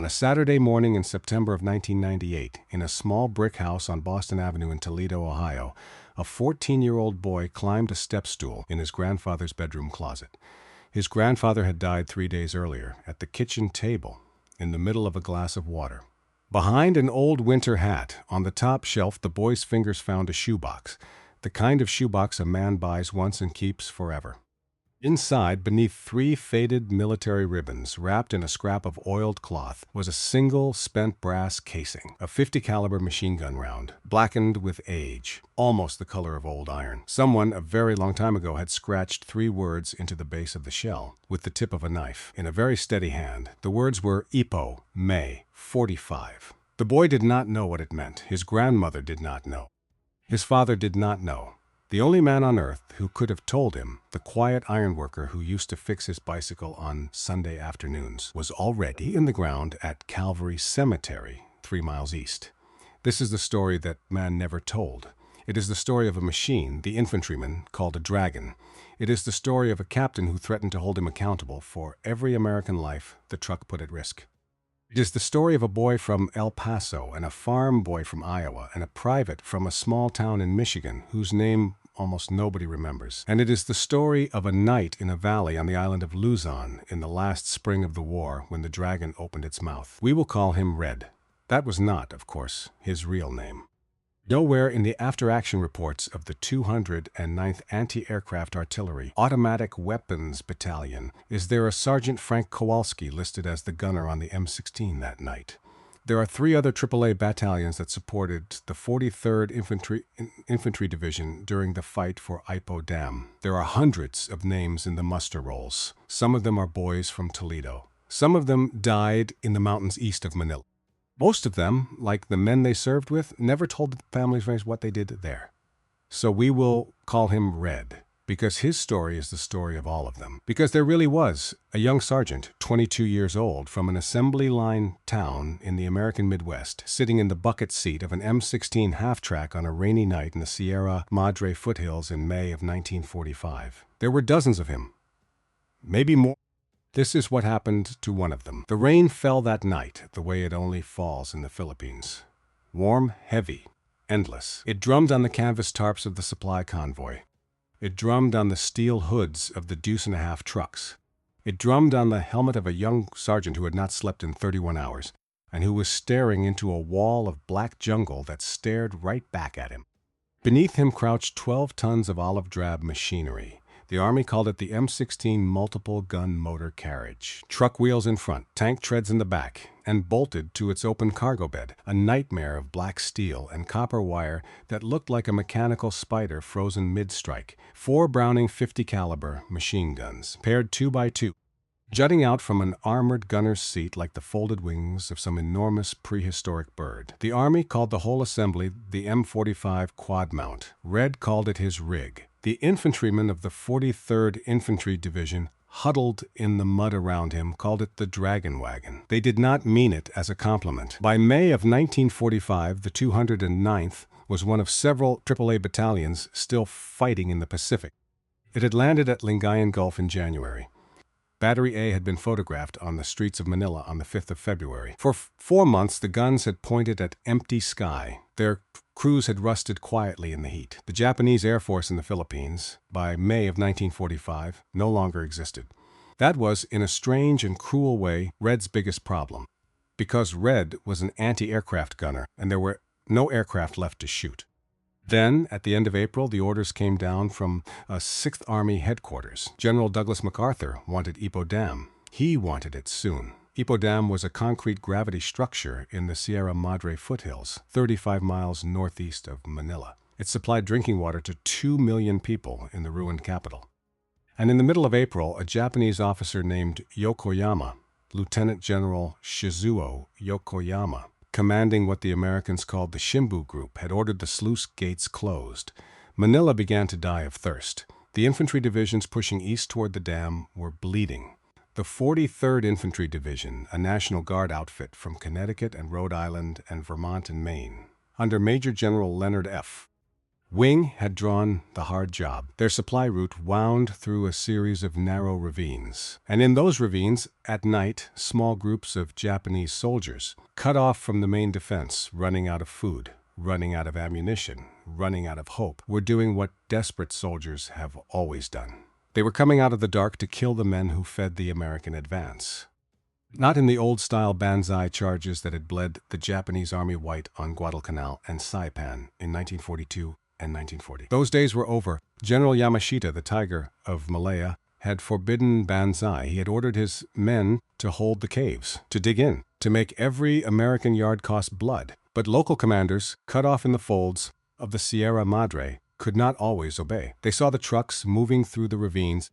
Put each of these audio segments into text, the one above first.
On a Saturday morning in September of 1998, in a small brick house on Boston Avenue in Toledo, Ohio, a 14-year-old boy climbed a step stool in his grandfather's bedroom closet. His grandfather had died 3 days earlier at the kitchen table in the middle of a glass of water. Behind an old winter hat, on the top shelf, the boy's fingers found a shoebox, the kind of shoebox a man buys once and keeps forever. Inside, beneath 3 faded military ribbons wrapped in a scrap of oiled cloth, was a single spent brass casing, a .50 caliber machine gun round, blackened with age, almost the color of old iron. Someone, a very long time ago, had scratched 3 words into the base of the shell with the tip of a knife, in a very steady hand. The words were Ipo, May, 45. The boy did not know what it meant. His grandmother did not know. His father did not know. The only man on earth who could have told him, the quiet ironworker who used to fix his bicycle on Sunday afternoons, was already in the ground at Calvary Cemetery, 3 miles east. This is the story that man never told. It is the story of a machine, the infantryman, called a dragon. It is the story of a captain who threatened to hold him accountable for every American life the truck put at risk. It is the story of a boy from El Paso and a farm boy from Iowa and a private from a small town in Michigan whose name almost nobody remembers. And it is the story of a night in a valley on the island of Luzon in the last spring of the war when the dragon opened its mouth. We will call him Red. That was not, of course, his real name. Nowhere in the after-action reports of the 209th Anti-Aircraft Artillery Automatic Weapons Battalion is there a Sergeant Frank Kowalski listed as the gunner on the M16 that night. There are 3 other AAA battalions that supported the 43rd Infantry Division during the fight for Ipo Dam. There are hundreds of names in the muster rolls. Some of them are boys from Toledo. Some of them died in the mountains east of Manila. Most of them, like the men they served with, never told the families what they did there. So we will call him Red, because his story is the story of all of them. Because there really was a young sergeant, 22 years old, from an assembly line town in the American Midwest, sitting in the bucket seat of an M16 half-track on a rainy night in the Sierra Madre foothills in May of 1945. There were dozens of him, maybe more. This is what happened to one of them. The rain fell that night, the way it only falls in the Philippines. Warm, heavy, endless. It drummed on the canvas tarps of the supply convoy. It drummed on the steel hoods of the deuce-and-a-half trucks. It drummed on the helmet of a young sergeant who had not slept in 31 hours, and who was staring into a wall of black jungle that stared right back at him. Beneath him crouched 12 tons of olive-drab machinery. The Army called it the M16 multiple gun motor carriage. Truck wheels in front, tank treads in the back, and bolted to its open cargo bed, a nightmare of black steel and copper wire that looked like a mechanical spider frozen mid-strike. 4 Browning .50 caliber machine guns, paired 2 by 2, jutting out from an armored gunner's seat like the folded wings of some enormous prehistoric bird. The Army called the whole assembly the M45 quad mount. Red called it his rig. The infantrymen of the 43rd Infantry Division, huddled in the mud around him, called it the Dragon Wagon. They did not mean it as a compliment. By May of 1945, the 209th was one of several AAA battalions still fighting in the Pacific. It had landed at Lingayen Gulf in January. Battery A had been photographed on the streets of Manila on the 5th of February. For 4 months, the guns had pointed at empty sky. Their crews had rusted quietly in the heat. The Japanese Air Force in the Philippines, by May of 1945, no longer existed. That was, in a strange and cruel way, Red's biggest problem, because Red was an anti-aircraft gunner, and there were no aircraft left to shoot. Then, at the end of April, the orders came down from 6th Army headquarters. General Douglas MacArthur wanted Ipo Dam. He wanted it soon. Ipo Dam was a concrete gravity structure in the Sierra Madre foothills, 35 miles northeast of Manila. It supplied drinking water to 2 million people in the ruined capital. And in the middle of April, a Japanese officer named Yokoyama, Lieutenant General Shizuo Yokoyama, commanding what the Americans called the Shimbu Group, had ordered the sluice gates closed. Manila began to die of thirst. The infantry divisions pushing east toward the dam were bleeding. The 43rd Infantry Division, a National Guard outfit from Connecticut and Rhode Island and Vermont and Maine, under Major General Leonard F. Wing had drawn the hard job. Their supply route wound through a series of narrow ravines. And in those ravines, at night, small groups of Japanese soldiers, cut off from the main defense, running out of food, running out of ammunition, running out of hope, were doing what desperate soldiers have always done. They were coming out of the dark to kill the men who fed the American advance. Not in the old-style banzai charges that had bled the Japanese Army white on Guadalcanal and Saipan in 1942 and 1940. Those days were over. General Yamashita, the Tiger of Malaya, had forbidden banzai. He had ordered his men to hold the caves, to dig in, to make every American yard cost blood. But local commanders, cut off in the folds of the Sierra Madre, could not always obey. They saw the trucks moving through the ravines.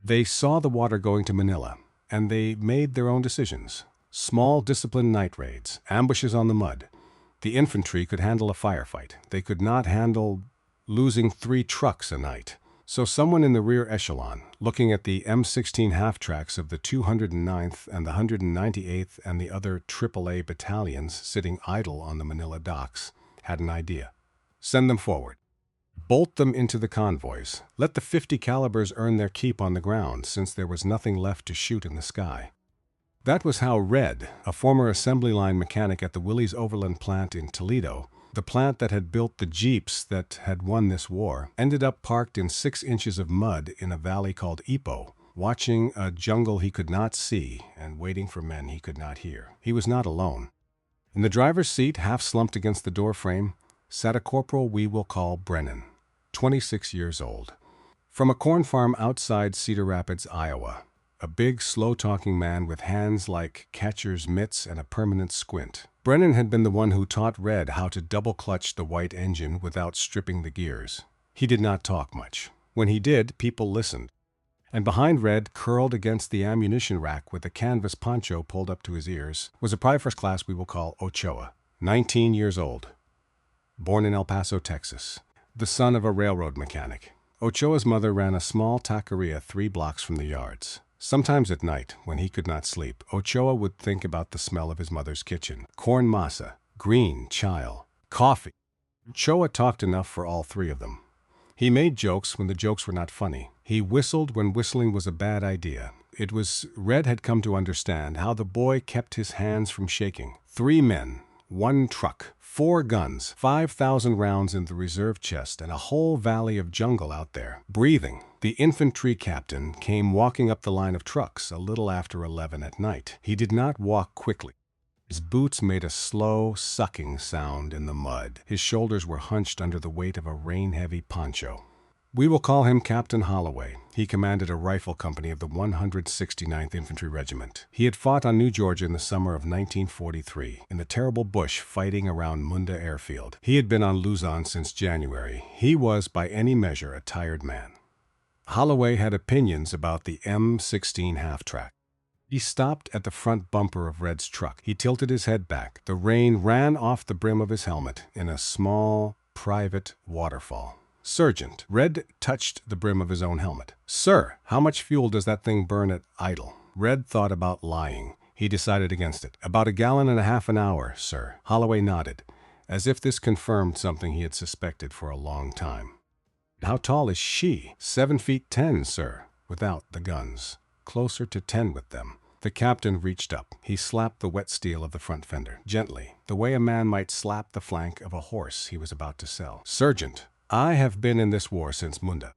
They saw the water going to Manila, and they made their own decisions. Small, disciplined night raids, ambushes on the mud. The infantry could handle a firefight. They could not handle losing 3 trucks a night. So someone in the rear echelon, looking at the M16 half-tracks of the 209th and the 198th and the other AAA battalions sitting idle on the Manila docks, had an idea. Send them forward. Bolt them into the convoys. Let the 50 calibers earn their keep on the ground, since there was nothing left to shoot in the sky. That was how Red, a former assembly line mechanic at the Willys Overland plant in Toledo, the plant that had built the Jeeps that had won this war, ended up parked in 6 inches of mud in a valley called Ipo, watching a jungle he could not see and waiting for men he could not hear. He was not alone. In the driver's seat, half slumped against the door frame, sat a corporal we will call Brennan, 26 years old. From a corn farm outside Cedar Rapids, Iowa, a big, slow-talking man with hands like catcher's mitts and a permanent squint. Brennan had been the one who taught Red how to double-clutch the white engine without stripping the gears. He did not talk much. When he did, people listened. And behind Red, curled against the ammunition rack with a canvas poncho pulled up to his ears, was a private first class we will call Ochoa, 19 years old. Born in El Paso, Texas, the son of a railroad mechanic. Ochoa's mother ran a small taqueria 3 blocks from the yards. Sometimes at night, when he could not sleep, Ochoa would think about the smell of his mother's kitchen. Corn masa, green chile, coffee. Ochoa talked enough for all 3 of them. He made jokes when the jokes were not funny. He whistled when whistling was a bad idea. It was Red had come to understand how the boy kept his hands from shaking. 3 men, 1 truck, 4 guns, 5,000 rounds in the reserve chest, and a whole valley of jungle out there, breathing. The infantry captain came walking up the line of trucks a little after 11 at night. He did not walk quickly. His boots made a slow, sucking sound in the mud. His shoulders were hunched under the weight of a rain-heavy poncho. We will call him Captain Holloway. He commanded a rifle company of the 169th Infantry Regiment. He had fought on New Georgia in the summer of 1943, in the terrible bush fighting around Munda Airfield. He had been on Luzon since January. He was, by any measure, a tired man. Holloway had opinions about the M16 half-track. He stopped at the front bumper of Red's truck. He tilted his head back. The rain ran off the brim of his helmet in a small, private waterfall. Sergeant. Red touched the brim of his own helmet. Sir, how much fuel does that thing burn at idle? Red thought about lying. He decided against it. About 1.5 gallons an hour, sir. Holloway nodded, as if this confirmed something he had suspected for a long time. How tall is she? 7 feet 10, sir, without the guns. Closer to 10 with them. The captain reached up. He slapped the wet steel of the front fender, gently, the way a man might slap the flank of a horse he was about to sell. Sergeant, I have been in this war since Munda,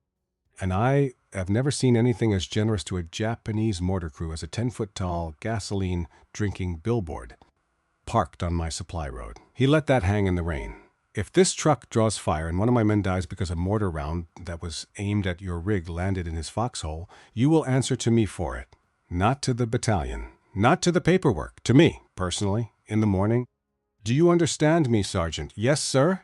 and I have never seen anything as generous to a Japanese mortar crew as a 10-foot-tall, gasoline-drinking billboard parked on my supply road. He let that hang in the rain. If this truck draws fire and one of my men dies because a mortar round that was aimed at your rig landed in his foxhole, you will answer to me for it. Not to the battalion. Not to the paperwork. To me, personally, in the morning. Do you understand me, Sergeant? Yes, sir?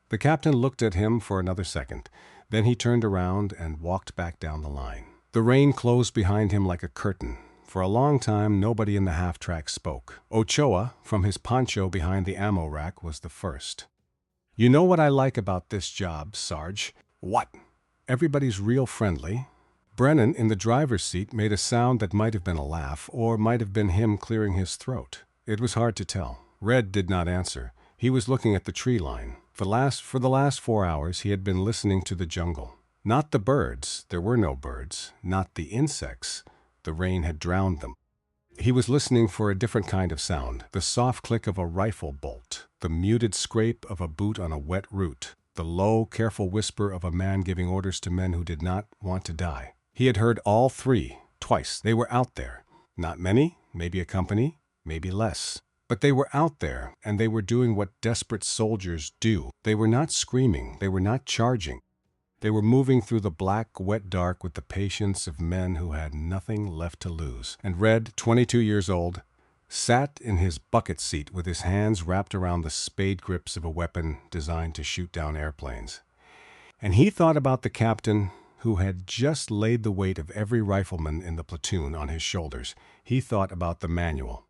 The captain looked at him for another second. Then he turned around and walked back down the line. The rain closed behind him like a curtain. For a long time, nobody in the half-track spoke. Ochoa, from his poncho behind the ammo rack, was the first. You know what I like about this job, Sarge? What? Everybody's real friendly. Brennan, in the driver's seat, made a sound that might have been a laugh, or might have been him clearing his throat. It was hard to tell. Red did not answer. He was looking at the tree line. For the last 4 hours, he had been listening to the jungle. Not the birds, there were no birds, not the insects, the rain had drowned them. He was listening for a different kind of sound, the soft click of a rifle bolt, the muted scrape of a boot on a wet root, the low, careful whisper of a man giving orders to men who did not want to die. He had heard all three, twice. They were out there. Not many, maybe a company, maybe less. But they were out there, and they were doing what desperate soldiers do. They were not screaming, they were not charging. They were moving through the black, wet dark with the patience of men who had nothing left to lose. And Red, 22 years old, sat in his bucket seat with his hands wrapped around the spade grips of a weapon designed to shoot down airplanes. And he thought about the captain who had just laid the weight of every rifleman in the platoon on his shoulders. He thought about the manual.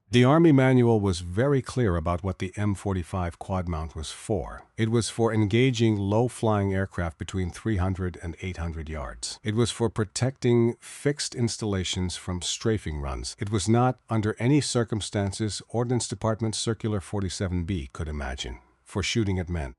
The Army manual was very clear about what the M45 quad mount was for. It was for engaging low-flying aircraft between 300 and 800 yards. It was for protecting fixed installations from strafing runs. It was not, under any circumstances, Ordnance Department Circular 47B could imagine, for shooting at men.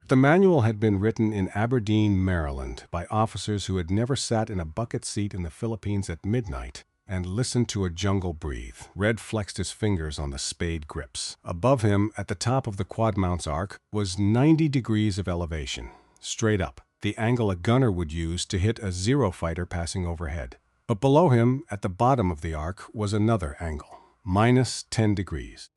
The manual had been written in Aberdeen, Maryland, by officers who had never sat in a bucket seat in the Philippines at midnight and listened to a jungle breathe. Red flexed his fingers on the spade grips. Above him, at the top of the quad mount's arc, was 90 degrees of elevation, straight up, the angle a gunner would use to hit a Zero fighter passing overhead. But below him, at the bottom of the arc, was another angle, minus 10 degrees.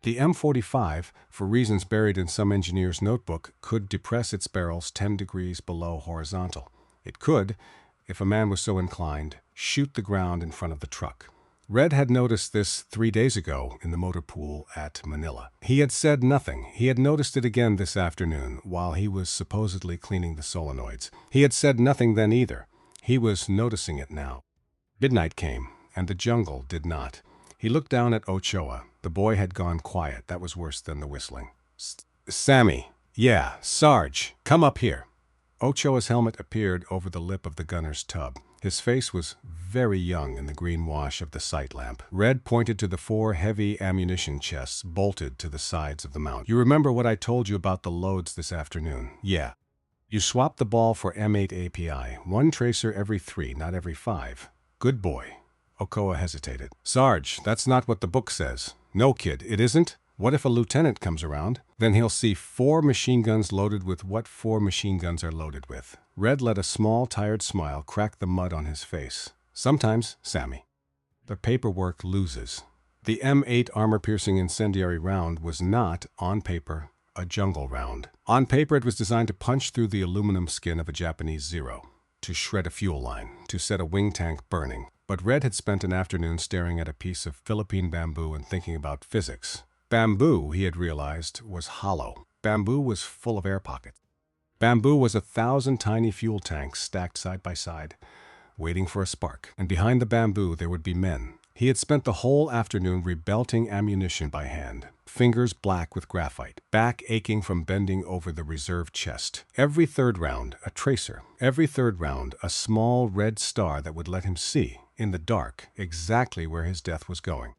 The M45, for reasons buried in some engineer's notebook, could depress its barrels 10 degrees below horizontal. It could, if a man was so inclined, shoot the ground in front of the truck. Red had noticed this 3 days ago in the motor pool at Manila. He had said nothing. He had noticed it again this afternoon while he was supposedly cleaning the solenoids. He had said nothing then either. He was noticing it now. Midnight came, and the jungle did not. He looked down at Ochoa. The boy had gone quiet. That was worse than the whistling. Sammy. Yeah, Sarge. Come up here. Ochoa's helmet appeared over the lip of the gunner's tub. His face was very young in the green wash of the sight lamp. Red pointed to the 4 heavy ammunition chests bolted to the sides of the mount. You remember what I told you about the loads this afternoon? Yeah. You swapped the ball for M8 API. 1 tracer every 3, not every 5. Good boy. Ochoa hesitated. Sarge, that's not what the book says. No, kid, it isn't. What if a lieutenant comes around? Then he'll see 4 machine guns loaded with what 4 machine guns are loaded with. Red let a small, tired smile crack the mud on his face. Sometimes, Sammy. The paperwork loses. The M8 armor-piercing incendiary round was not, on paper, a jungle round. On paper, it was designed to punch through the aluminum skin of a Japanese Zero, to shred a fuel line, to set a wing tank burning. But Red had spent an afternoon staring at a piece of Philippine bamboo and thinking about physics. Bamboo, he had realized, was hollow. Bamboo was full of air pockets. Bamboo was 1,000 tiny fuel tanks stacked side by side, waiting for a spark. And behind the bamboo there would be men. He had spent the whole afternoon rebelting ammunition by hand, fingers black with graphite, back aching from bending over the reserve chest. Every third round, a tracer. Every third round, a small red star that would let him see, in the dark, exactly where his death was going.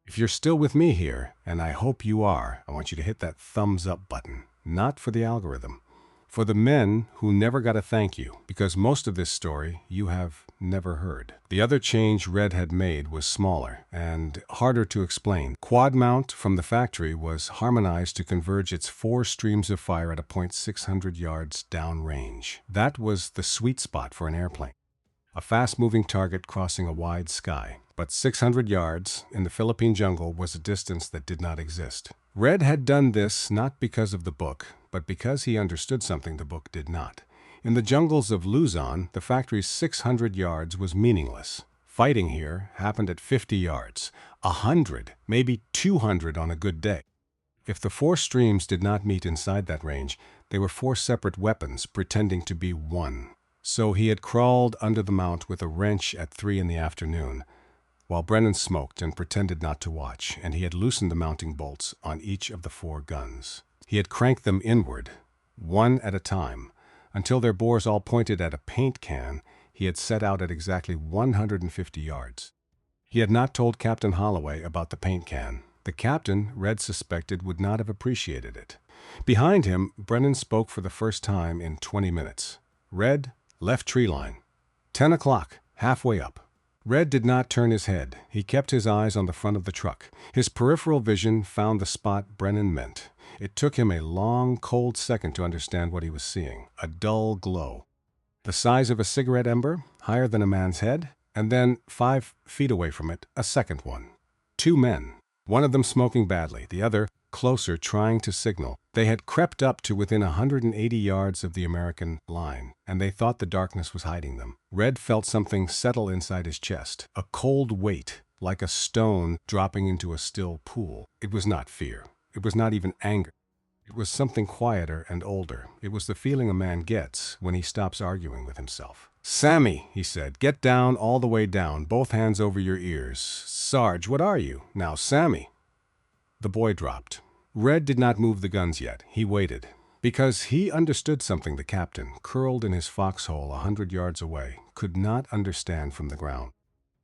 If you're still with me here, and I hope you are, I want you to hit that thumbs up button. Not for the algorithm. For the men who never got a thank you, because most of this story you have never heard. The other change Red had made was smaller and harder to explain. Quad mount from the factory was harmonized to converge its 4 streams of fire at a point 600 yards downrange. That was the sweet spot for an airplane. A fast-moving target crossing a wide sky. But 600 yards in the Philippine jungle was a distance that did not exist. Red had done this not because of the book, but because he understood something the book did not. In the jungles of Luzon, the factory's 600 yards was meaningless. Fighting here happened at 50 yards, 100, maybe 200 on a good day. If the 4 streams did not meet inside that range, they were 4 separate weapons pretending to be one. So he had crawled under the mount with a wrench at 3 in the afternoon, while Brennan smoked and pretended not to watch, and he had loosened the mounting bolts on each of the 4 guns. He had cranked them inward, one at a time, until their bores all pointed at a paint can. He had set out at exactly 150 yards. He had not told Captain Holloway about the paint can. The captain, Red suspected, would not have appreciated it. Behind him, Brennan spoke for the first time in 20 minutes. "Red, left tree line. 10 o'clock, halfway up." Red did not turn his head. He kept his eyes on the front of the truck. His peripheral vision found the spot Brennan meant. It took him a long, cold second to understand what he was seeing. A dull glow. The size of a cigarette ember, higher than a man's head, and then 5 feet away from it, a second one. 2 men. One of them smoking badly, the other closer, trying to signal. They had crept up to within 180 yards of the American line, and they thought the darkness was hiding them. Red felt something settle inside his chest, a cold weight, like a stone dropping into a still pool. It was not fear. It was not even anger. It was something quieter and older. It was the feeling a man gets when he stops arguing with himself. "Sammy," he said, "get down, all the way down, both hands over your ears. Sarge, what are you? Now, Sammy." The boy dropped. Red did not move the guns yet. He waited. Because he understood something the captain, curled in his foxhole 100 yards away, could not understand from the ground.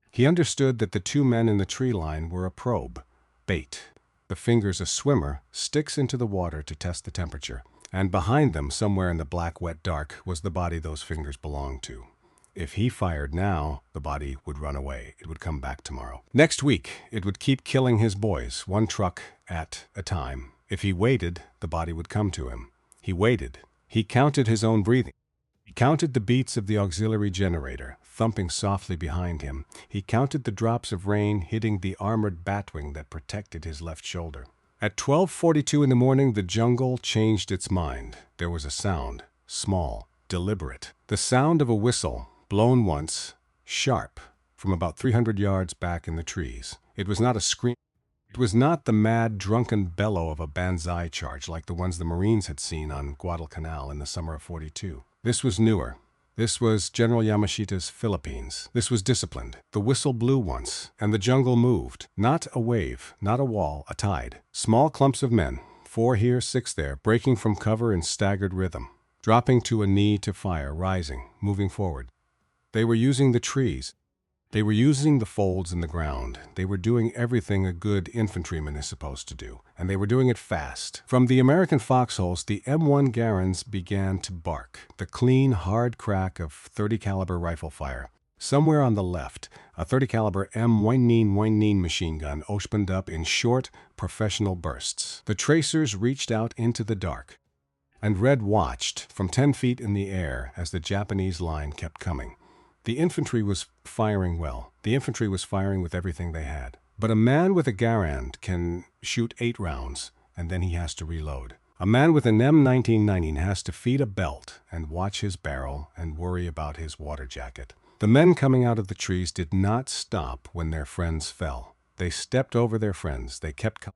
He understood that the 2 men in the tree line were a probe, bait. The fingers a swimmer sticks into the water to test the temperature, and behind them, somewhere in the black, wet dark, was the body those fingers belonged to. If he fired now, the body would run away. It would come back tomorrow. Next week, it would keep killing his boys, one truck at a time. If he waited, the body would come to him. He waited. He counted his own breathing. He counted the beats of the auxiliary generator, thumping softly behind him. He counted the drops of rain hitting the armored batwing that protected his left shoulder. At 12:42 in the morning, the jungle changed its mind. There was a sound, small, deliberate. The sound of a whistle, blown once, sharp, from about 300 yards back in the trees. It was not a scream. It was not the mad, drunken bellow of a banzai charge like the ones the Marines had seen on Guadalcanal in the summer of '42. This was newer. This was General Yamashita's Philippines. This was disciplined. The whistle blew once, and the jungle moved. Not a wave, not a wall, a tide. Small clumps of men, 4 here, 6 there, breaking from cover in staggered rhythm, dropping to a knee to fire, rising, moving forward. They were using the trees. They were using the folds in the ground. They were doing everything a good infantryman is supposed to do, and they were doing it fast. From the American foxholes, the M1 Garens began to bark, the clean, hard crack of 30 caliber rifle fire. Somewhere on the left, a 30 caliber M19 machine gun opened up in short, professional bursts. The tracers reached out into the dark, and Red watched from 10 feet in the air as the Japanese line kept coming. The infantry was firing well. The infantry was firing with everything they had. But a man with a Garand can shoot 8 rounds, and then he has to reload. A man with an M19 has to feed a belt and watch his barrel and worry about his water jacket. The men coming out of the trees did not stop when their friends fell. They stepped over their friends. They kept coming.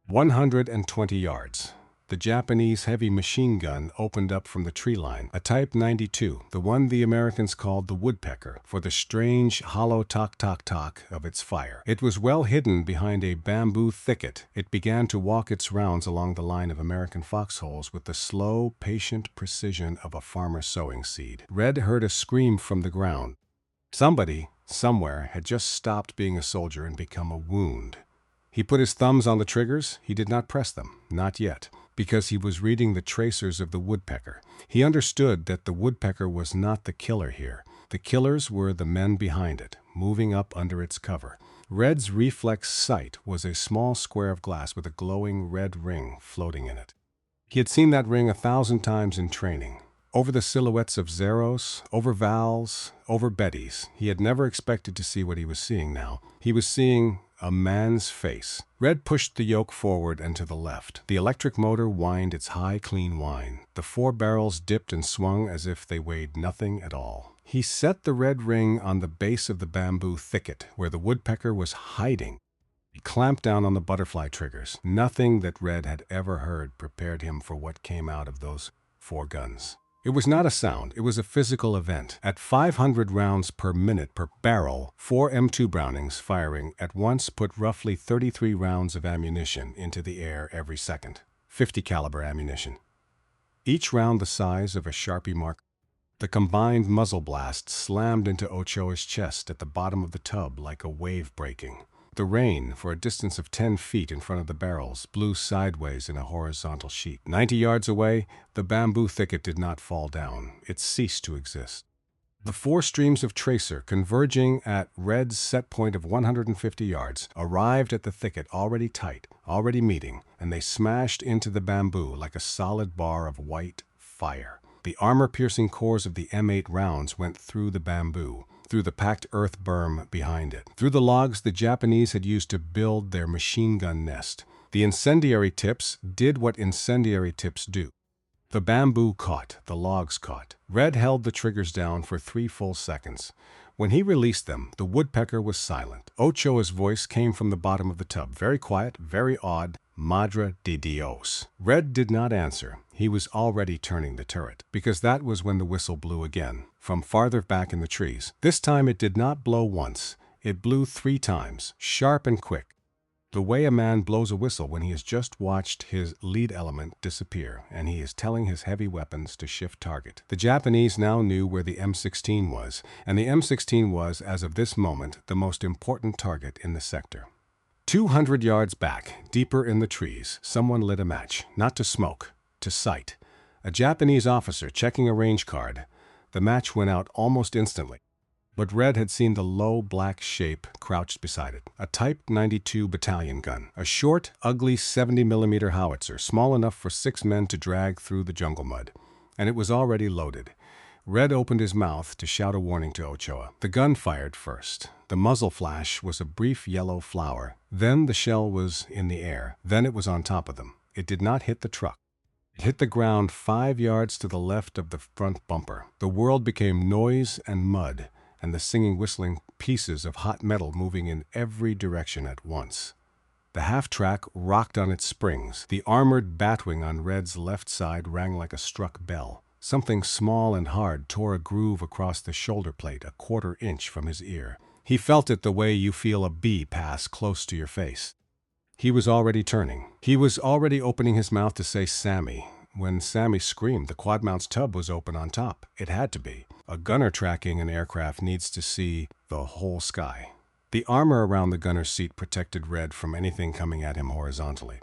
120 yards. The Japanese heavy machine gun opened up from the tree line, a Type 92, the one the Americans called the woodpecker, for the strange, hollow tock-tock-tock of its fire. It was well hidden behind a bamboo thicket. It began to walk its rounds along the line of American foxholes with the slow, patient precision of a farmer sowing seed. Red heard a scream from the ground. Somebody, somewhere, had just stopped being a soldier and become a wound. He put his thumbs on the triggers. He did not press them, not yet, because he was reading the tracers of the woodpecker. He understood that the woodpecker was not the killer here. The killers were the men behind it, moving up under its cover. Red's reflex sight was a small square of glass with a glowing red ring floating in it. He had seen that ring 1,000 times in training. Over the silhouettes of Zeros, over Val's, over Betty's. He had never expected to see what he was seeing now. He was seeing a man's face. Red pushed the yoke forward and to the left. The electric motor whined its high, clean whine. The 4 barrels dipped and swung as if they weighed nothing at all. He set the red ring on the base of the bamboo thicket where the woodpecker was hiding. He clamped down on the butterfly triggers. Nothing that Red had ever heard prepared him for what came out of those 4 guns. It was not a sound, it was a physical event. At 500 rounds per minute per barrel, 4 M2 Brownings firing at once put roughly 33 rounds of ammunition into the air every second. 50 caliber ammunition. Each round the size of a Sharpie marker. The combined muzzle blast slammed into Ochoa's chest at the bottom of the tub like a wave breaking. The rain, for a distance of 10 feet in front of the barrels, blew sideways in a horizontal sheet. 90 yards away, the bamboo thicket did not fall down. It ceased to exist. The four streams of tracer, converging at Red's set point of 150 yards, arrived at the thicket already tight, already meeting, and they smashed into the bamboo like a solid bar of white fire. The armor-piercing cores of the M8 rounds went through the bamboo, through the packed earth berm behind it, through the logs the Japanese had used to build their machine gun nest. The incendiary tips did what incendiary tips do. The bamboo caught, the logs caught. Red held the triggers down for 3 full seconds. When he released them, the woodpecker was silent. Ochoa's voice came from the bottom of the tub, very quiet, very odd. Madre de Dios. Red did not answer. He was already turning the turret, because that was when the whistle blew again, from farther back in the trees. This time it did not blow once. It blew 3 times, sharp and quick. The way a man blows a whistle when he has just watched his lead element disappear, and he is telling his heavy weapons to shift target. The Japanese now knew where the M16 was, and the M16 was, as of this moment, the most important target in the sector. 200 yards back, deeper in the trees, someone lit a match, not to smoke, to sight. A Japanese officer checking a range card. The match went out almost instantly. But Red had seen the low black shape crouched beside it, a Type 92 battalion gun, a short, ugly 70mm howitzer, small enough for 6 men to drag through the jungle mud. And it was already loaded. Red opened his mouth to shout a warning to Ochoa. The gun fired first. The muzzle flash was a brief yellow flower. Then the shell was in the air. Then it was on top of them. It did not hit the truck. It hit the ground 5 yards to the left of the front bumper. The world became noise and mud, and the singing, whistling pieces of hot metal moving in every direction at once. The half-track rocked on its springs. The armored batwing on Red's left side rang like a struck bell. Something small and hard tore a groove across the shoulder plate a 1/4 inch from his ear. He felt it the way you feel a bee pass close to your face. He was already turning. He was already opening his mouth to say Sammy. When Sammy screamed, the quad-mount's tub was open on top. It had to be. A gunner tracking an aircraft needs to see the whole sky. The armor around the gunner's seat protected Red from anything coming at him horizontally.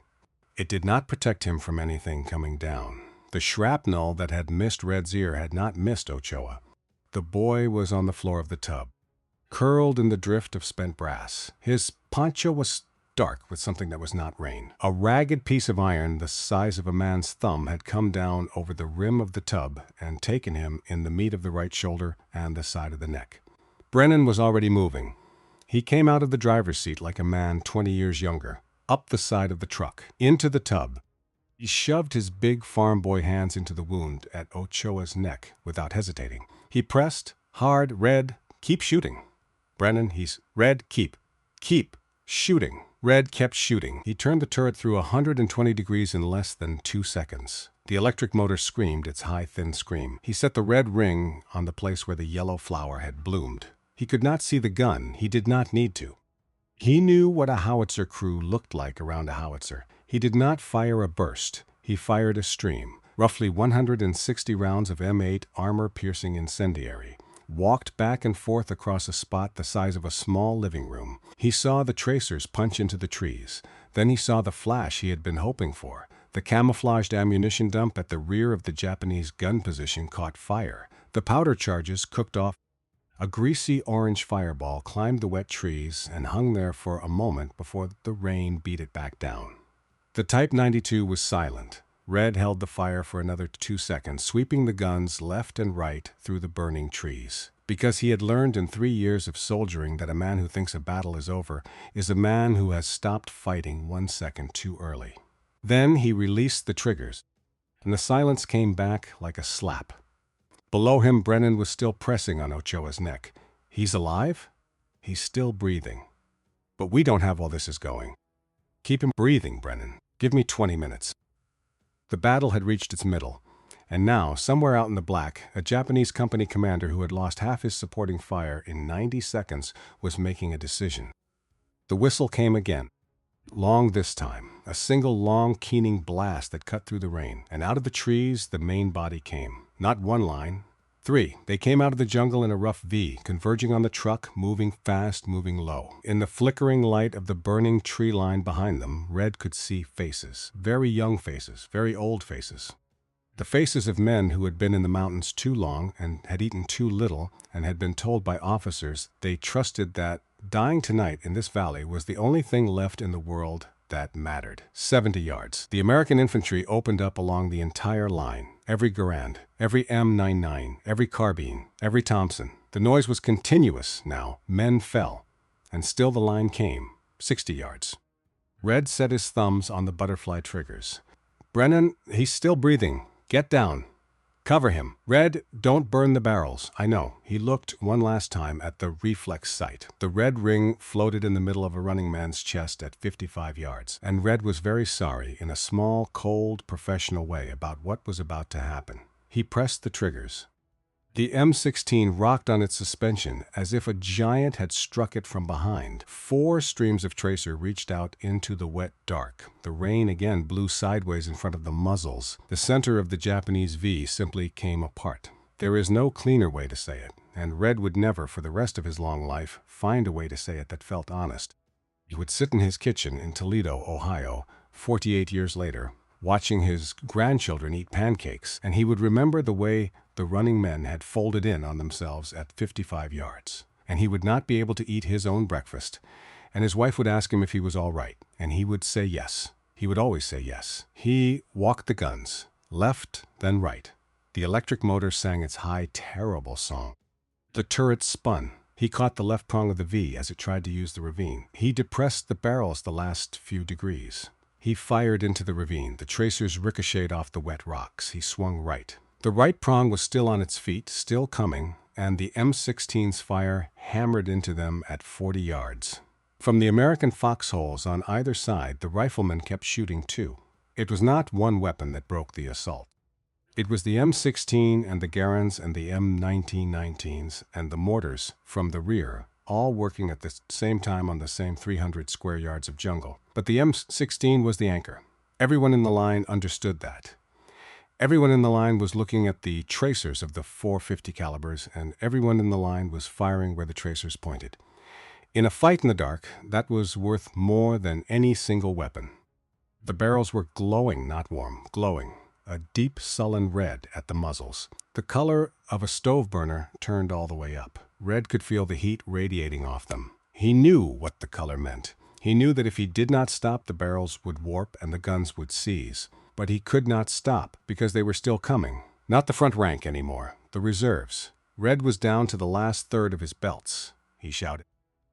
It did not protect him from anything coming down. The shrapnel that had missed Red's ear had not missed Ochoa. The boy was on the floor of the tub, curled in the drift of spent brass. His poncho was dark with something that was not rain. A ragged piece of iron the size of a man's thumb had come down over the rim of the tub and taken him in the meat of the right shoulder and the side of the neck. Brennan was already moving. He came out of the driver's seat like a man 20 years younger, up the side of the truck, into the tub. He shoved his big farm boy hands into the wound at Ochoa's neck without hesitating. He pressed, hard. Red, keep shooting. Brennan, Red, keep shooting. Red kept shooting. He turned the turret through 120 degrees in less than 2 seconds. The electric motor screamed its high, thin scream. He set the red ring on the place where the yellow flower had bloomed. He could not see the gun. He did not need to. He knew what a howitzer crew looked like around a howitzer. He did not fire a burst. He fired a stream. Roughly 160 rounds of M8 armor-piercing incendiary. Walked back and forth across a spot the size of a small living room. He saw the tracers punch into the trees. Then he saw the flash he had been hoping for. The camouflaged ammunition dump at the rear of the Japanese gun position caught fire. The powder charges cooked off. A greasy orange fireball climbed the wet trees and hung there for a moment before the rain beat it back down. The Type 92 was silent. Red held the fire for another 2 seconds, sweeping the guns left and right through the burning trees. Because he had learned in 3 years of soldiering that a man who thinks a battle is over is a man who has stopped fighting 1 second too early. Then he released the triggers, and the silence came back like a slap. Below him, Brennan was still pressing on Ochoa's neck. He's alive? He's still breathing. But we don't have all this is going. Keep him breathing, Brennan. Give me 20 minutes. The battle had reached its middle, and now, somewhere out in the black, a Japanese company commander who had lost half his supporting fire in 90 seconds was making a decision. The whistle came again. Long this time, a single long, keening blast that cut through the rain, and out of the trees the main body came. Not one line, 3. They came out of the jungle in a rough V, converging on the truck, moving fast, moving low. In the flickering light of the burning tree line behind them, Red could see faces. Very young faces, very old faces. The faces of men who had been in the mountains too long and had eaten too little and had been told by officers they trusted that dying tonight in this valley was the only thing left in the world that mattered. 70 yards. The American infantry opened up along the entire line. Every Garand, every M99, every carbine, every Thompson. The noise was continuous now. Men fell. And still the line came. 60 yards. Red set his thumbs on the butterfly triggers. Brennan, he's still breathing. Get down. Cover him. Red, don't burn the barrels. I know. He looked one last time at the reflex sight. The red ring floated in the middle of a running man's chest at 55 yards, and Red was very sorry in a small, cold, professional way about what was about to happen. He pressed the triggers. The M16 rocked on its suspension as if a giant had struck it from behind. 4 streams of tracer reached out into the wet dark. The rain again blew sideways in front of the muzzles. The center of the Japanese V simply came apart. There is no cleaner way to say it, and Red would never, for the rest of his long life, find a way to say it that felt honest. He would sit in his kitchen in Toledo, Ohio, 48 years later, watching his grandchildren eat pancakes, and he would remember the way the running men had folded in on themselves at 55 yards. And he would not be able to eat his own breakfast, and his wife would ask him if he was all right, and he would say yes. He would always say yes. He walked the guns, left, then right. The electric motor sang its high, terrible song. The turret spun. He caught the left prong of the V as it tried to use the ravine. He depressed the barrels the last few degrees. He fired into the ravine. The tracers ricocheted off the wet rocks. He swung right. The right prong was still on its feet, still coming, and the M16's fire hammered into them at 40 yards. From the American foxholes on either side, the riflemen kept shooting too. It was not one weapon that broke the assault. It was the M16 and the Garands and the M1919s and the mortars from the rear, all working at the same time on the same 300 square yards of jungle. But the M16 was the anchor. Everyone in the line understood that. Everyone in the line was looking at the tracers of the 450 calibers, and everyone in the line was firing where the tracers pointed. In a fight in the dark, that was worth more than any single weapon. The barrels were glowing, not warm, glowing, a deep sullen red at the muzzles. The color of a stove burner turned all the way up. Red could feel the heat radiating off them. He knew what the color meant. He knew that if he did not stop, the barrels would warp and the guns would seize. But he could not stop because they were still coming. Not the front rank anymore, the reserves. Red was down to the last third of his belts. He shouted.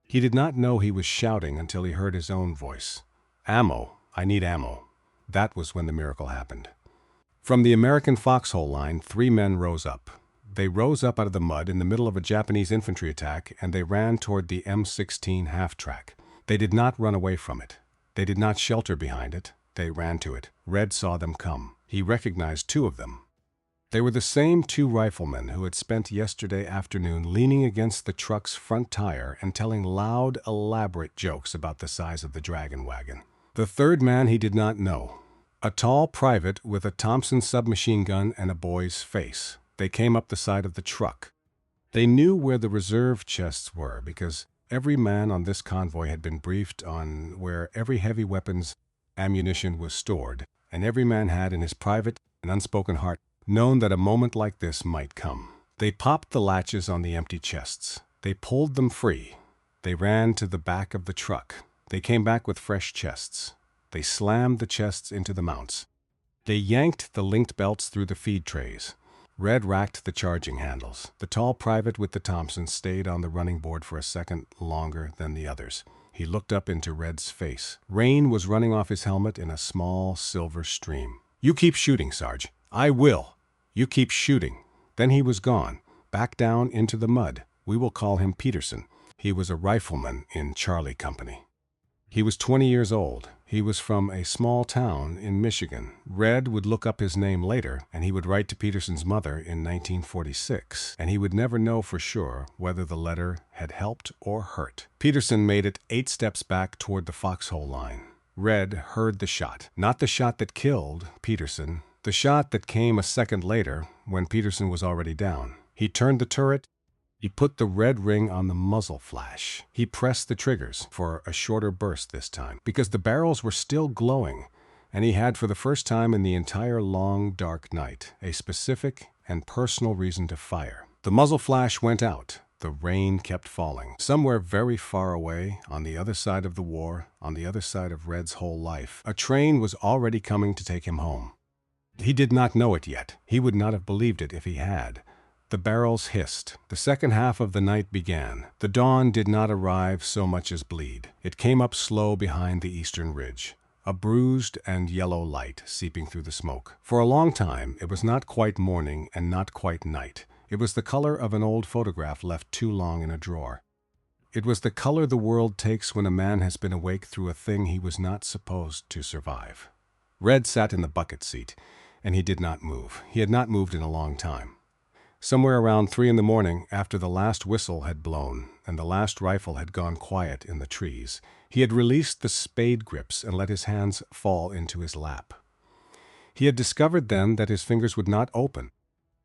He did not know he was shouting until he heard his own voice. Ammo. I need ammo. That was when the miracle happened. From the American foxhole line, 3 men rose up. They rose up out of the mud in the middle of a Japanese infantry attack, and they ran toward the M16 half-track. They did not run away from it. They did not shelter behind it. They ran to it. Red saw them come. He recognized 2 of them. They were the same 2 riflemen who had spent yesterday afternoon leaning against the truck's front tire and telling loud, elaborate jokes about the size of the Dragon wagon. The 3rd man he did not know. A tall private with a Thompson submachine gun and a boy's face. They came up the side of the truck. They knew where the reserve chests were because every man on this convoy had been briefed on where every heavy weapons ammunition was stored, and every man had in his private and unspoken heart known that a moment like this might come. They popped the latches on the empty chests. They pulled them free. They ran to the back of the truck. They came back with fresh chests. They slammed the chests into the mounts. They yanked the linked belts through the feed trays. Red racked the charging handles. The tall private with the Thompson stayed on the running board for a second longer than the others. He looked up into Red's face. Rain was running off his helmet in a small silver stream. You keep shooting, Sarge. I will. You keep shooting. Then he was gone, back down into the mud. We will call him Peterson. He was a rifleman in Charlie Company. He was 20 years old. He was from a small town in Michigan. Red would look up his name later, and he would write to Peterson's mother in 1946, and he would never know for sure whether the letter had helped or hurt. Peterson made it 8 steps back toward the foxhole line. Red heard the shot. Not the shot that killed Peterson, the shot that came a second later when Peterson was already down. He turned the turret. He put the red ring on the muzzle flash. He pressed the triggers for a shorter burst this time, because the barrels were still glowing, and he had, for the first time in the entire long, dark night, a specific and personal reason to fire. The muzzle flash went out. The rain kept falling. Somewhere very far away, on the other side of the war, on the other side of Red's whole life, a train was already coming to take him home. He did not know it yet. He would not have believed it if he had. The barrels hissed. The second half of the night began. The dawn did not arrive so much as bleed. It came up slow behind the eastern ridge, a bruised and yellow light seeping through the smoke. For a long time, it was not quite morning and not quite night. It was the color of an old photograph left too long in a drawer. It was the color the world takes when a man has been awake through a thing he was not supposed to survive. Red sat in the bucket seat, and he did not move. He had not moved in a long time. Somewhere around 3 in the morning, after the last whistle had blown and the last rifle had gone quiet in the trees, he had released the spade grips and let his hands fall into his lap. He had discovered then that his fingers would not open.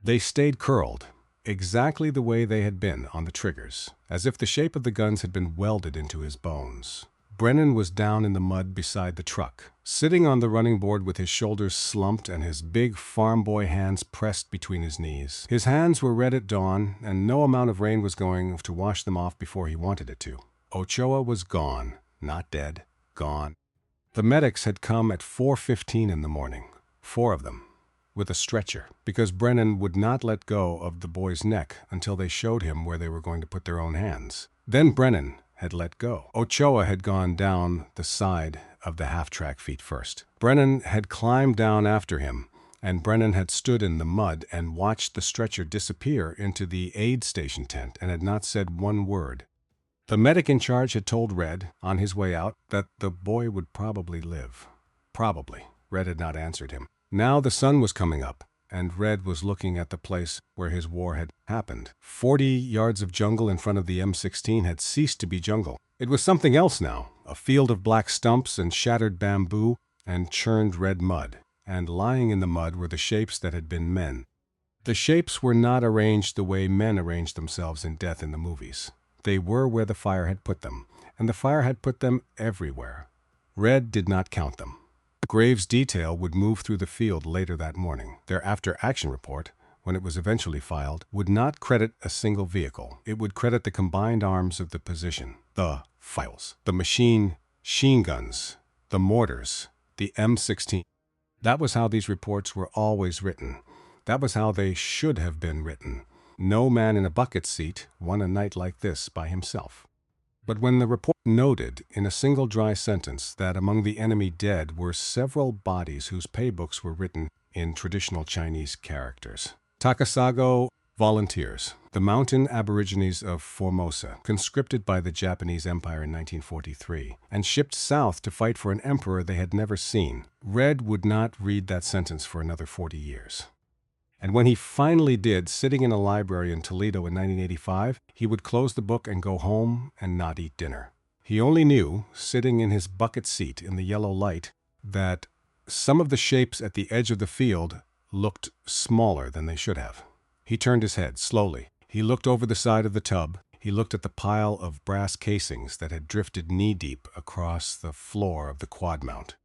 They stayed curled, exactly the way they had been on the triggers, as if the shape of the guns had been welded into his bones. Brennan was down in the mud beside the truck, sitting on the running board with his shoulders slumped and his big farm boy hands pressed between his knees. His hands were red at dawn, and no amount of rain was going to wash them off before he wanted it to. Ochoa was gone, not dead, gone. The medics had come at 4:15 in the morning, 4 of them, with a stretcher, because Brennan would not let go of the boy's neck until they showed him where they were going to put their own hands. Then Brennan had let go. Ochoa had gone down the side of the half-track feet first. Brennan had climbed down after him, and Brennan had stood in the mud and watched the stretcher disappear into the aid station tent and had not said one word. The medic in charge had told Red, on his way out, that the boy would probably live. Probably. Red had not answered him. Now the sun was coming up, and Red was looking at the place where his war had happened. 40 yards of jungle in front of the M16 had ceased to be jungle. It was something else now, a field of black stumps and shattered bamboo and churned red mud, and lying in the mud were the shapes that had been men. The shapes were not arranged the way men arrange themselves in death in the movies. They were where the fire had put them, and the fire had put them everywhere. Red did not count them. Graves' detail would move through the field later that morning. Their after-action report, when it was eventually filed, would not credit a single vehicle. It would credit the combined arms of the position, the files, the machine guns, the mortars, the M16. That was how these reports were always written. That was how they should have been written. No man in a bucket seat won a night like this by himself. But when the report noted in a single dry sentence that among the enemy dead were several bodies whose paybooks were written in traditional Chinese characters. Takasago volunteers, the mountain aborigines of Formosa, conscripted by the Japanese Empire in 1943, and shipped south to fight for an emperor they had never seen. Red would not read that sentence for another 40 years. And when he finally did, sitting in a library in Toledo in 1985, he would close the book and go home and not eat dinner. He only knew, sitting in his bucket seat in the yellow light, that some of the shapes at the edge of the field looked smaller than they should have. He turned his head slowly. He looked over the side of the tub. He looked at the pile of brass casings that had drifted knee-deep across the floor of the quad mount.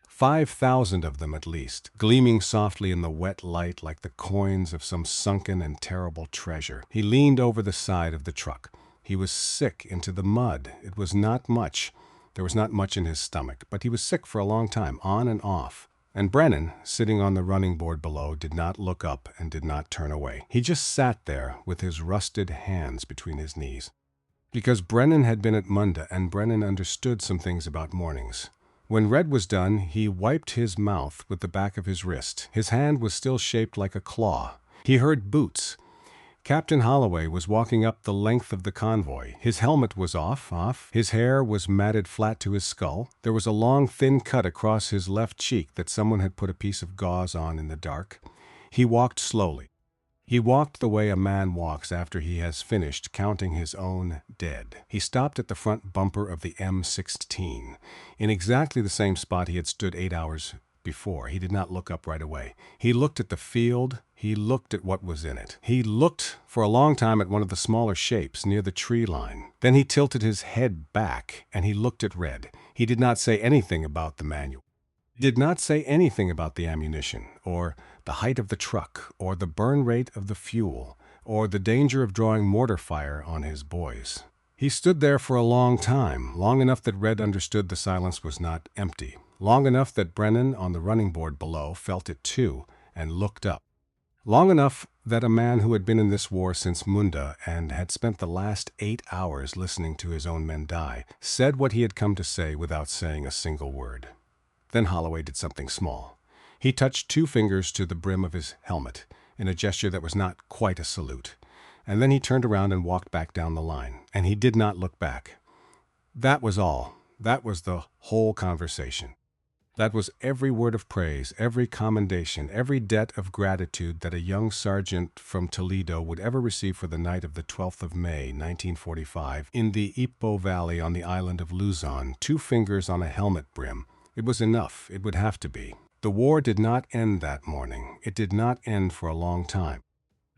5,000 of them at least, gleaming softly in the wet light like the coins of some sunken and terrible treasure. He leaned over the side of the truck. He was sick into the mud. It was not much. There was not much in his stomach, but he was sick for a long time, on and off. And Brennan, sitting on the running board below, did not look up and did not turn away. He just sat there with his rusted hands between his knees. Because Brennan had been at Munda, and Brennan understood some things about mornings. When Red was done, he wiped his mouth with the back of his wrist. His hand was still shaped like a claw. He heard boots. Captain Holloway was walking up the length of the convoy. His helmet was off. His hair was matted flat to his skull. There was a long, thin cut across his left cheek that someone had put a piece of gauze on in the dark. He walked slowly. He walked the way a man walks after he has finished counting his own dead. He stopped at the front bumper of the M16, in exactly the same spot he had stood 8 hours before, he did not look up right away. He looked at the field. He looked at what was in it. He looked for a long time at one of the smaller shapes near the tree line. Then he tilted his head back, and he looked at Red. He did not say anything about the manual. He did not say anything about the ammunition, or the height of the truck, or the burn rate of the fuel, or the danger of drawing mortar fire on his boys. He stood there for a long time, long enough that Red understood the silence was not empty, long enough that Brennan on the running board below felt it too and looked up, long enough that a man who had been in this war since Munda and had spent the last 8 hours listening to his own men die said what he had come to say without saying a single word. Then Holloway did something small. He touched 2 fingers to the brim of his helmet in a gesture that was not quite a salute. And then he turned around and walked back down the line, and he did not look back. That was all. That was the whole conversation. That was every word of praise, every commendation, every debt of gratitude that a young sergeant from Toledo would ever receive for the night of the 12th of May, 1945, in the Ipo Valley on the island of Luzon, 2 fingers on a helmet brim. It was enough. It would have to be. The war did not end that morning. It did not end for a long time.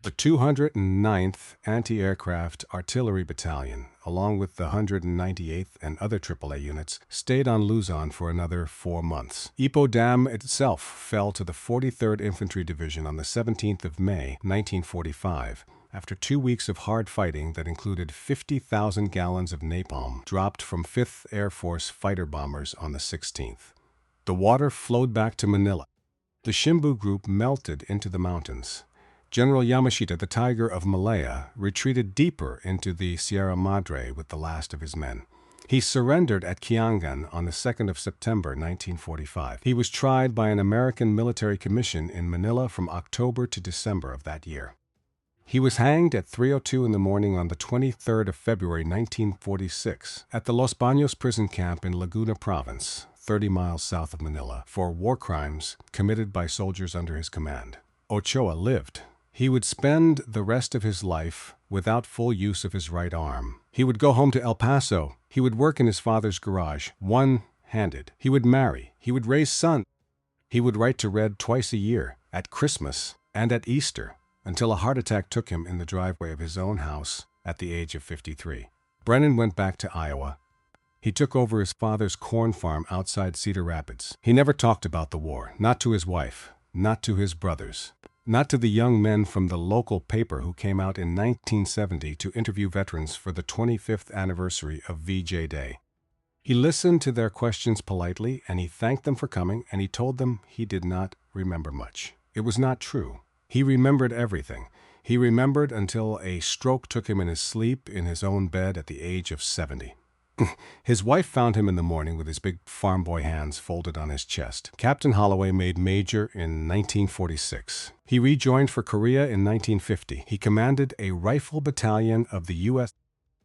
The 209th Anti-Aircraft Artillery Battalion, along with the 198th and other AAA units, stayed on Luzon for another 4 months. Ipo Dam itself fell to the 43rd Infantry Division on the 17th of May, 1945, after 2 weeks of hard fighting that included 50,000 gallons of napalm dropped from 5th Air Force fighter bombers on the 16th. The water flowed back to Manila. The Shimbu group melted into the mountains. General Yamashita, the Tiger of Malaya, retreated deeper into the Sierra Madre with the last of his men. He surrendered at Kiangan on the 2nd of September, 1945. He was tried by an American military commission in Manila from October to December of that year. He was hanged at 3:02 in the morning on the 23rd of February, 1946, at the Los Baños prison camp in Laguna Province, 30 miles south of Manila, for war crimes committed by soldiers under his command. Ochoa lived. He would spend the rest of his life without full use of his right arm. He would go home to El Paso. He would work in his father's garage, one-handed. He would marry. He would raise sons. He would write to Red twice a year, at Christmas and at Easter, until a heart attack took him in the driveway of his own house at the age of 53. Brennan went back to Iowa. He took over his father's corn farm outside Cedar Rapids. He never talked about the war, not to his wife, not to his brothers, not to the young men from the local paper who came out in 1970 to interview veterans for the 25th anniversary of VJ Day. He listened to their questions politely, and he thanked them for coming, and he told them he did not remember much. It was not true. He remembered everything. He remembered until a stroke took him in his sleep in his own bed at the age of 70. His wife found him in the morning with his big farm boy hands folded on his chest. Captain Holloway made major in 1946. He rejoined for Korea in 1950. He commanded a rifle battalion of the U.S.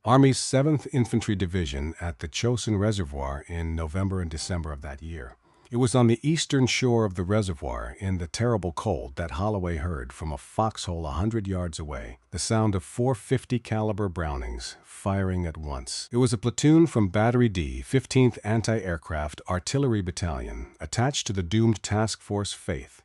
Army's 7th Infantry Division at the Chosin Reservoir in November and December of that year. It was on the eastern shore of the reservoir, in the terrible cold, that Holloway heard from a foxhole 100 yards away the sound of 450 caliber Brownings firing at once. It was a platoon from Battery D, 15th Anti-Aircraft Artillery Battalion, attached to the doomed Task Force Faith.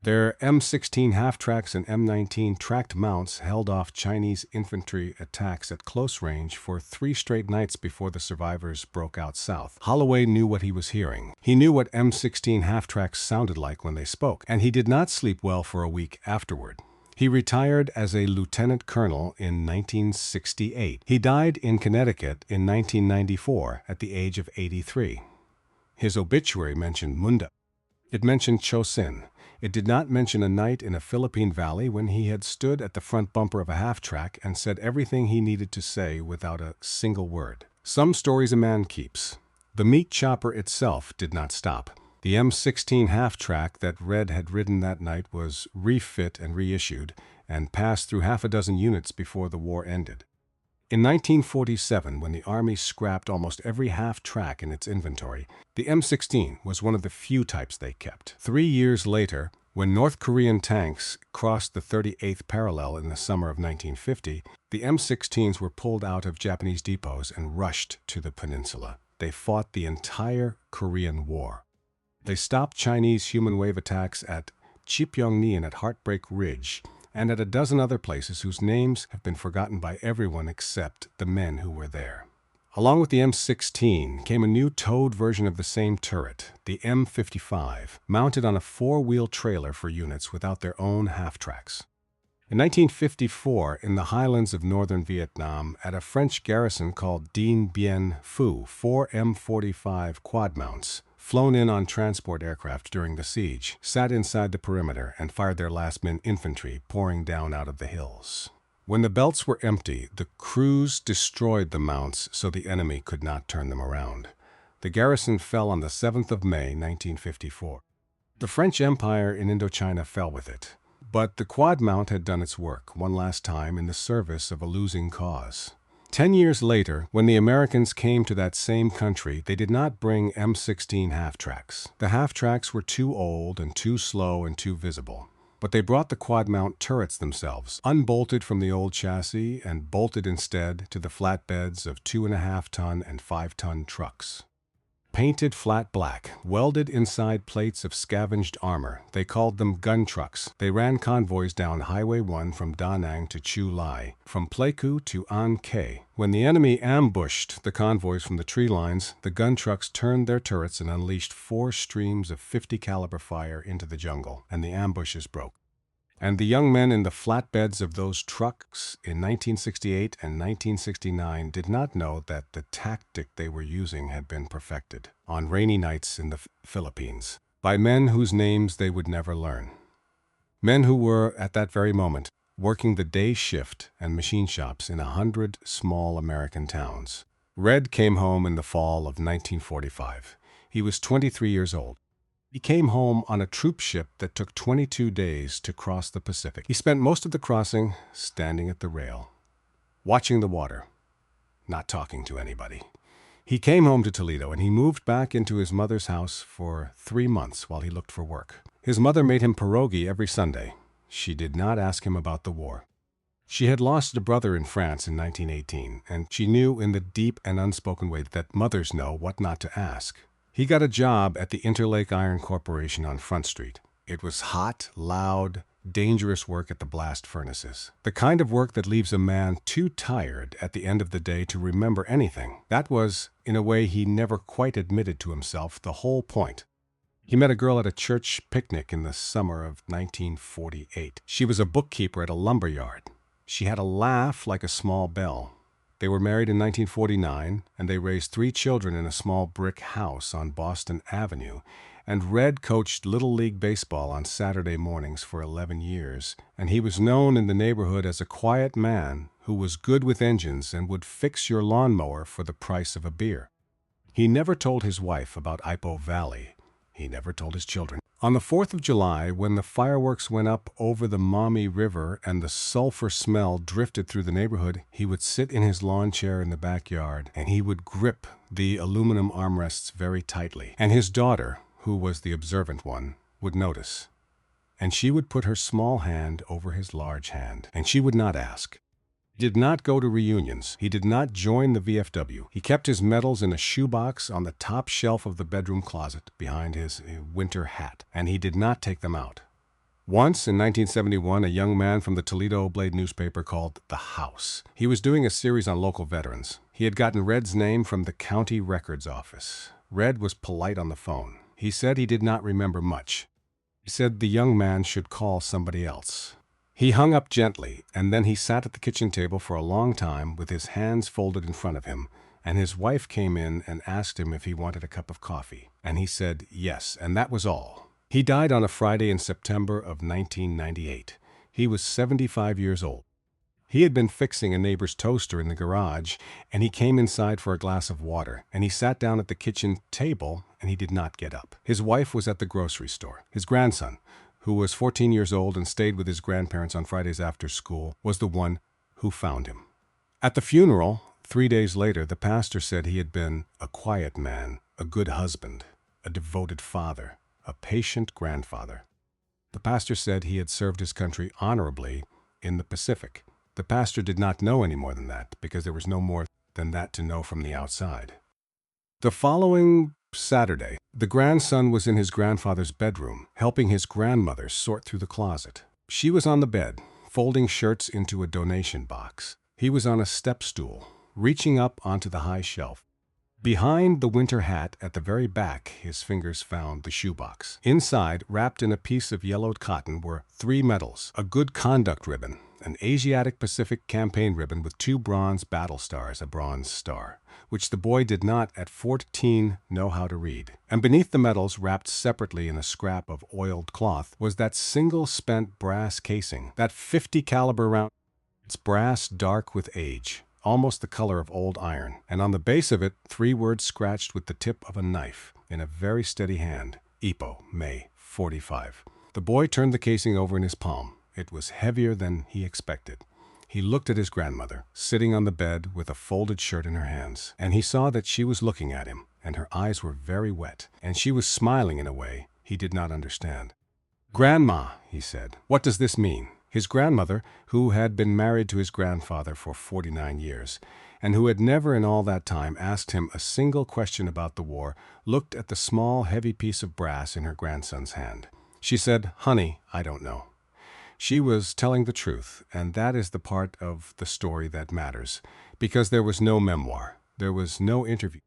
Their M16 half-tracks and M19 tracked mounts held off Chinese infantry attacks at close range for 3 straight nights before the survivors broke out south. Holloway knew what he was hearing. He knew what M16 half-tracks sounded like when they spoke, and he did not sleep well for a week afterward. He retired as a lieutenant colonel in 1968. He died in Connecticut in 1994 at the age of 83. His obituary mentioned Munda. It mentioned Chosin. It did not mention a night in a Philippine valley when he had stood at the front bumper of a half-track and said everything he needed to say without a single word. Some stories a man keeps. The meat chopper itself did not stop. The M16 half-track that Red had ridden that night was refit and reissued and passed through half a dozen units before the war ended. In 1947, when the Army scrapped almost every half-track in its inventory, the M16 was one of the few types they kept. 3 years later, when North Korean tanks crossed the 38th parallel in the summer of 1950, the M16s were pulled out of Japanese depots and rushed to the peninsula. They fought the entire Korean War. They stopped Chinese human wave attacks at Chipyongni and at Heartbreak Ridge, and at a dozen other places whose names have been forgotten by everyone except the men who were there. Along with the M16 came a new towed version of the same turret, the M55, mounted on a four-wheel trailer for units without their own half-tracks. In 1954, in the highlands of northern Vietnam, at a French garrison called Dien Bien Phu, 4 M45 quad mounts, flown in on transport aircraft during the siege, sat inside the perimeter and fired their last-minute infantry pouring down out of the hills. When the belts were empty, the crews destroyed the mounts so the enemy could not turn them around. The garrison fell on the 7th of May, 1954. The French Empire in Indochina fell with it, but the quad mount had done its work one last time in the service of a losing cause. 10 years later, when the Americans came to that same country, they did not bring M16 half-tracks. The half-tracks were too old and too slow and too visible. But they brought the quad-mount turrets themselves, unbolted from the old chassis and bolted instead to the flatbeds of 2.5-ton and 5-ton trucks. Painted flat black, welded inside plates of scavenged armor, they called them gun trucks. They ran convoys down Highway 1 from Da Nang to Chu Lai, from Pleiku to An Khe. When the enemy ambushed the convoys from the tree lines, the gun trucks turned their turrets and unleashed 4 streams of 50 caliber fire into the jungle, and the ambushes broke. And the young men in the flatbeds of those trucks in 1968 and 1969 did not know that the tactic they were using had been perfected on rainy nights in the Philippines by men whose names they would never learn. Men who were, at that very moment, working the day shift and machine shops in 100 small American towns. Red came home in the fall of 1945. He was 23 years old. He came home on a troop ship that took 22 days to cross the Pacific. He spent most of the crossing standing at the rail, watching the water, not talking to anybody. He came home to Toledo and he moved back into his mother's house for 3 months while he looked for work. His mother made him pierogi every Sunday. She did not ask him about the war. She had lost a brother in France in 1918, and she knew in the deep and unspoken way that mothers know what not to ask. He got a job at the Interlake Iron Corporation on Front Street. It was hot, loud, dangerous work at the blast furnaces. The kind of work that leaves a man too tired at the end of the day to remember anything. That was, in a way he never quite admitted to himself, the whole point. He met a girl at a church picnic in the summer of 1948. She was a bookkeeper at a lumber yard. She had a laugh like a small bell. They were married in 1949, and they raised 3 children in a small brick house on Boston Avenue. And Red coached Little League Baseball on Saturday mornings for 11 years, and he was known in the neighborhood as a quiet man who was good with engines and would fix your lawnmower for the price of a beer. He never told his wife about Ipoh Valley. He never told his children. On the 4th of July, when the fireworks went up over the Maumee River and the sulfur smell drifted through the neighborhood, he would sit in his lawn chair in the backyard and he would grip the aluminum armrests very tightly. And his daughter, who was the observant one, would notice. And she would put her small hand over his large hand, and she would not ask. He did not go to reunions. He did not join the VFW. He kept his medals in a shoebox on the top shelf of the bedroom closet behind his winter hat, and he did not take them out. Once, in 1971, a young man from the Toledo Blade newspaper called The House. He was doing a series on local veterans. He had gotten Red's name from the county records office. Red was polite on the phone. He said he did not remember much. He said the young man should call somebody else. He hung up gently, and then he sat at the kitchen table for a long time with his hands folded in front of him, and his wife came in and asked him if he wanted a cup of coffee, and he said yes, and that was all. He died on a Friday in September of 1998. He was 75 years old. He had been fixing a neighbor's toaster in the garage, and he came inside for a glass of water, and he sat down at the kitchen table, and he did not get up. His wife was at the grocery store. His grandson, who was 14 years old and stayed with his grandparents on Fridays after school, was the one who found him. At the funeral, 3 days later, the pastor said he had been a quiet man, a good husband, a devoted father, a patient grandfather. The pastor said he had served his country honorably in the Pacific. The pastor did not know any more than that, because there was no more than that to know from the outside. The following Saturday, the grandson was in his grandfather's bedroom, helping his grandmother sort through the closet. She was on the bed, folding shirts into a donation box. He was on a step stool, reaching up onto the high shelf. Behind the winter hat at the very back, his fingers found the shoebox. Inside, wrapped in a piece of yellowed cotton, were 3 medals, a good conduct ribbon, an Asiatic Pacific campaign ribbon with 2 bronze battle stars, a bronze star, which the boy did not at 14 know how to read. And beneath the medals, wrapped separately in a scrap of oiled cloth, was that single spent brass casing, that .50 caliber round. It's brass dark with age, almost the color of old iron, and on the base of it 3 words scratched with the tip of a knife in a very steady hand: Ipo, May, 45. The boy turned the casing over in his palm. It was heavier than he expected. He looked at his grandmother, sitting on the bed with a folded shirt in her hands, and he saw that she was looking at him, and her eyes were very wet, and she was smiling in a way he did not understand. "Grandma," he said, "what does this mean?" His grandmother, who had been married to his grandfather for 49 years, and who had never in all that time asked him a single question about the war, looked at the small, heavy piece of brass in her grandson's hand. She said, "Honey, I don't know." She was telling the truth, and that is the part of the story that matters, because there was no memoir, there was no interview.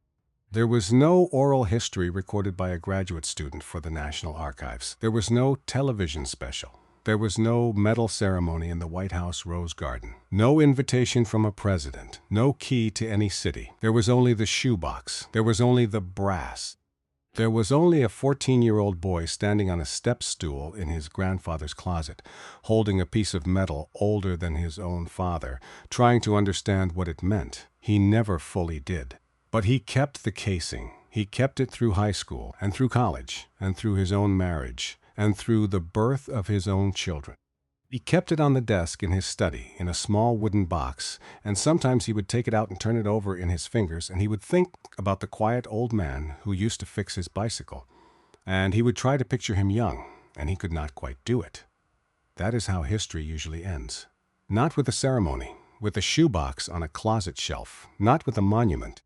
There was no oral history recorded by a graduate student for the National Archives. There was no television special. There was no medal ceremony in the White House Rose Garden. No invitation from a president. No key to any city. There was only the shoebox. There was only the brass. There was only a 14-year-old boy standing on a step stool in his grandfather's closet, holding a piece of metal older than his own father, trying to understand what it meant. He never fully did. But he kept the casing. He kept it through high school, and through college, and through his own marriage, and through the birth of his own children. He kept it on the desk in his study, in a small wooden box, and sometimes he would take it out and turn it over in his fingers, and he would think about the quiet old man who used to fix his bicycle. And he would try to picture him young, and he could not quite do it. That is how history usually ends. Not with a ceremony, with a shoebox on a closet shelf, not with a monument.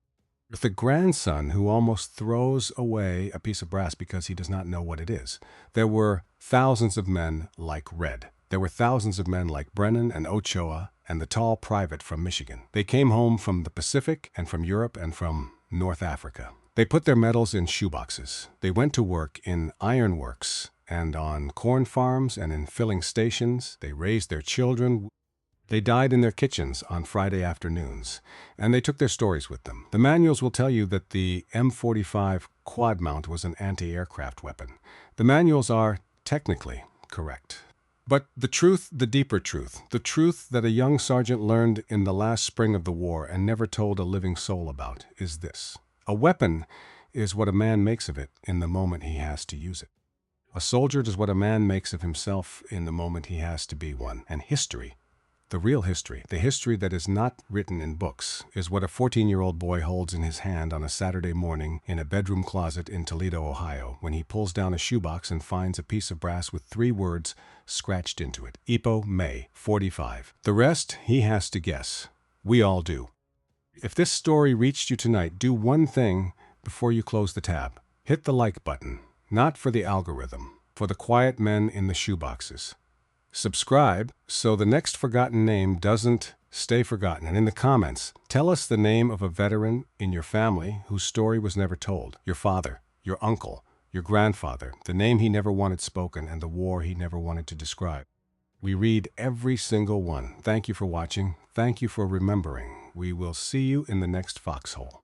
With the grandson who almost throws away a piece of brass because he does not know what it is. There were thousands of men like Red. There were thousands of men like Brennan and Ochoa and the tall private from Michigan. They came home from the Pacific and from Europe and from North Africa. They put their medals in shoeboxes. They went to work in ironworks and on corn farms and in filling stations. They raised their children. They died in their kitchens on Friday afternoons, and they took their stories with them. The manuals will tell you that the M45 quad mount was an anti-aircraft weapon. The manuals are technically correct. But the truth, the deeper truth, the truth that a young sergeant learned in the last spring of the war and never told a living soul about, is this: a weapon is what a man makes of it in the moment he has to use it. A soldier is what a man makes of himself in the moment he has to be one. And history, the real history, the history that is not written in books, is what a 14-year-old boy holds in his hand on a Saturday morning in a bedroom closet in Toledo, Ohio, when he pulls down a shoebox and finds a piece of brass with 3 words scratched into it: Ipo, May, 45. The rest he has to guess. We all do. If this story reached you tonight, do one thing before you close the tab. Hit the like button, not for the algorithm, for the quiet men in the shoeboxes. Subscribe so the next forgotten name doesn't stay forgotten. And in the comments, tell us the name of a veteran in your family whose story was never told. Your father, your uncle, your grandfather, the name he never wanted spoken and the war he never wanted to describe. We read every single one. Thank you for watching. Thank you for remembering. We will see you in the next foxhole.